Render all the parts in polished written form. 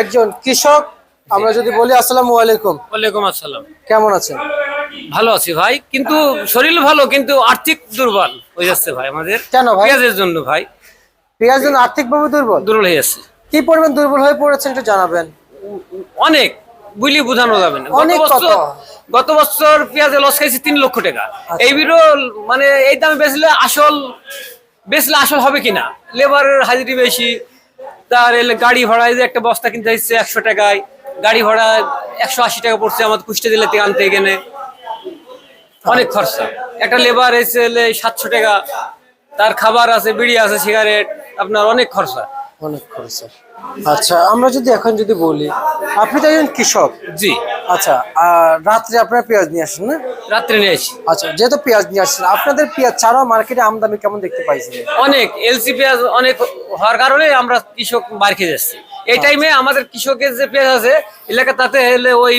একজন কৃষক। আমরা যদি বলি আসসালামু আলাইকুম। ওয়ালাইকুম আসসালাম। কেমন আছেন? ভালো আছি ভাই, কিন্তু শরীর ভালো, কিন্তু আর্থিক দুর্বল হয়ে যাচ্ছে ভাই আমাদের। কেন ভাই? পেঁয়াজের জন্য ভাই পেঁয়াজ জন্য আর্থিকভাবে দুর্বল? দুর্বল হয়ে যাচ্ছে কি পরিমাণ দুর্বল হয়ে পড়েছেন একটু জানাবেন। অনেক, বুঝলি বোঝানো যাবে না। অনেক কত? গত বছর পেঁয়াজে লস খাইছি 3 লক্ষ টাকা। এই বিরো মানে এই দামে বেচলে আসল হবে কিনা, লেবারের হাজিরি বেশি, তার গাড়ি ভাড়া, এই যে একটা বস্তা কিনতে হচ্ছে 100 টাকায়, গাড়ি ভাড়া 180 টাকা পড়ছে আমাদের কুষ্টিয়া জেলা থেকে আনতে গেলে, অনেক খরচা। একটা লেবার এসে 700 টাকা, তার খাবার আছে, বিড়ি আছে, সিগারেট, আপনার অনেক খরচা। অনেক খরচা। আচ্ছা, আমরা যদি এখন যদি বলি, আপনি তো একজন কৃষক। জি। আচ্ছা, আর রাত্রে আপনারা পেঁয়াজ নিয়ে আসেন না? রাত্রে নিয়ে আসি। আচ্ছা, যেহেতু পেঁয়াজ নিয়ে আসছেন, আপনাদের পেঁয়াজ ছাড়াও মার্কেটে আমদানি কেমন দেখতে পাইছেন? অনেক এলসি পেঁয়াজ অনেক হওয়ার কারণে আমরা কৃষক মার খেয়ে যাচ্ছি। এই টাইমে আমাদের কৃষকের যে পেঁয়াজ আছে এলাকা, তাতে এলে ওই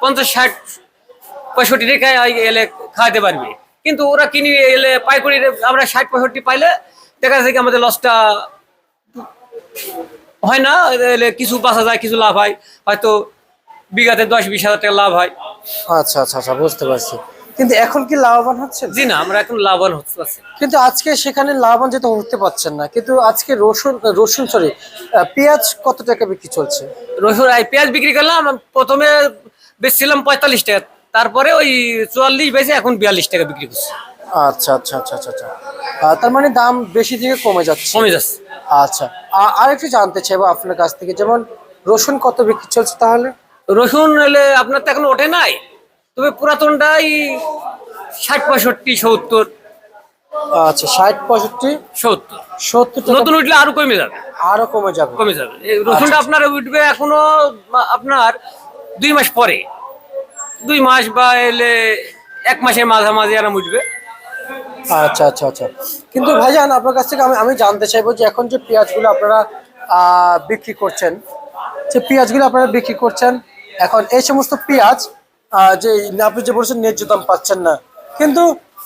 50, 60, 65 টাকায় এলে খাওয়াতে পারবে, কিন্তু ওরা কিনে এলে পাইকারি আমরা 60, 65 পাইলে দেখা যাচ্ছে কি আমাদের লসটা হয় না। এলে কিছু বাঁচা যায়, কিছু লাভ হয়, হয়তো বিঘাতে 10-20 হাজার টাকা লাভ হয়। আচ্ছা আচ্ছা আচ্ছা, বুঝতে পারছি। কিন্তু এখন কি লাভবান হচ্ছেন? জি না, আমরা এখন লাভবান হতে পারছি। কিন্তু আজকে সেখানে লাভবান যেতে হতে পারছেন না। কিন্তু আজকে রসুন সরি, পেঁয়াজ কত টাকা বিক্রি চলছে? রসুন পেঁয়াজ বিক্রি করলাম, প্রথমে বেচছিলাম 45 টাকা, তারপরে ওই 44 বেচে এখন 42 টাকা বিক্রি করছি। আচ্ছা আচ্ছা আচ্ছা আচ্ছা আচ্ছা। তার মানে দাম বেশি থেকে কমে যাচ্ছে? কমে যাচ্ছে। আচ্ছা, আরেকটু জানতে চাইবো আপনার কাছ থেকে, যেমন রসুন কত বিক্রি চলছে তাহলে? রসুন এলে আপনার তো এখন ওঠে নাই, তবে পুরাতনটাই 60, 65, 70। আচ্ছা, 60, 65, 70 70 টাকা। নতুন উঠলে আরো কমে যাবে। আরো কমে যাবে? কমে যাবে। এই রসুনটা আচ্ছা। আপনার উঠবে এখনো আপনার 2 মাস পরে, 2 মাস বা এলে 1 মাসের মাঝামাঝি আরাম উঠবে। আচ্ছা আচ্ছা আচ্ছা। কিন্তু ভাইজান, আপনার কাছ থেকে আমি জানতে চাইবো যে এখন যে পেঁয়াজগুলো আপনারা বিক্রি করছেন, এখন এই সমস্ত পেঁয়াজ যে আপনি যে বলছেন ন্যায্য দাম পাচ্ছেন না, কিন্তু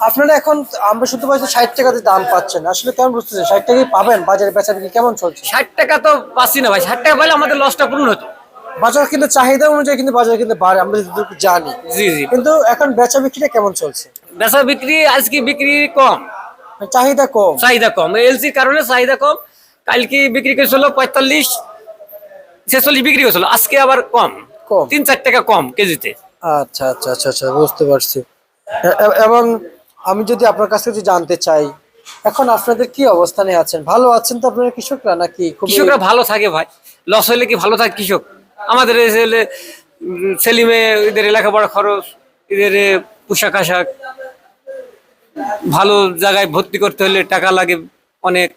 আপনারা এখন আমরা শুনতে পাচ্ছি 60 টাকাতে দাম পাচ্ছেন, আসলে কেমন বুঝতেছেন? 60 টাকায় পাবেন? বাজারে বেচা বিক্রি কেমন চলছে? 60 টাকা তো পাচ্ছি না ভাই। 60 টাকা পাইলে আমাদের লসটা পূর্ণ হতো। বাজার কিন্তু চাহিদা অনুযায়ী কিন্তু বাজার কিন্তু বাড়ে, আমরা যতটুকু জানি। জি জি। কিন্তু এখন বেচা বিক্রিটা কেমন চলছে? বেচা বিক্রি আজকে বিক্রি কম, চাহিদা কম? চাহিদা কম, এলসির কারণে চাহিদা কম। কালকে বিক্রি করেছিল 45, 46 বিক্রি করেছিল, আজকে আবার কম, কম? 3-4 টাকা কম কেজিতে। আচ্ছা আচ্ছা আচ্ছা আচ্ছা, বুঝতে পারছি। এবং আমি যদি আপনার কাছে যদি জানতে চাই, এখন আপনাদের কি অবস্থানে আছেন? ভালো আছেন তো আপনারা কৃষকরা, নাকি কৃষকরা ভালো থাকে ভাই, লস হলে কি ভালো থাকে কৃষক? আমাদের ছেলে মেয়ে, এদের লেখাপড়া খরচ, এদের পোশাক আশাক, ভালো জায়গায় ভর্তি করতে হলে টাকা লাগে অনেক।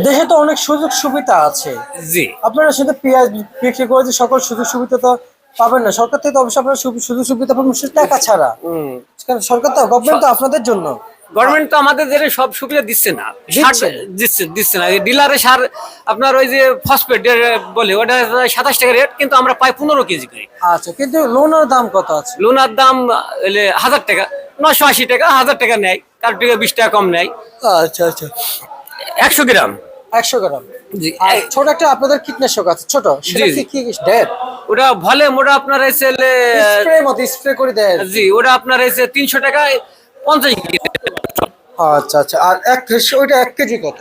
দেশে তো অনেক সুযোগ সুবিধা আছে। জি। আপনারা শুধু পেঁয়াজ বিক্রি করে যে সকল সুযোগ সুবিধা তো পাবেন না, সরকার থেকে তো অবশ্যই আপনারা সুযোগ সুবিধা পাবেন, শুধু টাকা ছাড়া। কারণ সরকার তো, গভর্নমেন্ট তো আপনাদের জন্য। গভর্নমেন্ট তো আমাদের সব সুবিধা দিচ্ছে না। দিচ্ছে না। ডিলারে সার আপনার ওই যে ফসফেট বলে, ওটা 27 টাকা রেট, কিন্তু আমরা পাই 15 কেজি করে। আচ্ছা, কিন্তু লোনের দাম কত আছে? লোনার দাম 1000 টাকা, 980 টাকা, 1000 টাকা নেয়, কার থেকে 20 টাকা কম নেয়। আচ্ছা আচ্ছা। 100 গ্রাম। 100 গ্রাম? জি। আর ছোট একটা আপনাদের কীটনাশক আছে ছোট, সেটা জি। কি ডেট? ওটা ভলিউম, ওটা আপনার স্প্রে মতো স্প্রে করে দেয়? জি, ওটা আপনার 300 টাকায় 50 কেজি। আচ্ছা আচ্ছা। আর ওইটা 1 কেজি কত?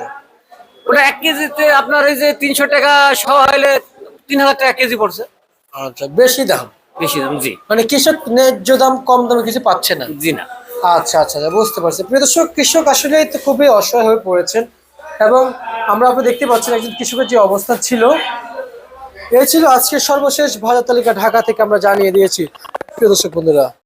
ওটা 1 কেজিতে আপনার 300 টাকা সহ হলে 3000 টাকা কেজি পড়ছে। আচ্ছা, বেশি দাম? বেশি দাম। জি। মানে কৃষক ন্যায্য দাম, কম দামে কিছু পাচ্ছে না? জি না। আচ্ছা আচ্ছা, বুঝতে পারছি। প্রিয় দর্শক, কৃষক আসলে তো খুবই অসহায় হয়ে পড়েছেন, এবং আমরা আপনি দেখতে পাচ্ছেন একজন কৃষকের যে অবস্থা ছিল। এই ছিল আজকের সর্বশেষ বাজার তালিকা, ঢাকা থেকে আমরা জানিয়ে দিয়েছি। প্রিয় দর্শক বন্ধুরা।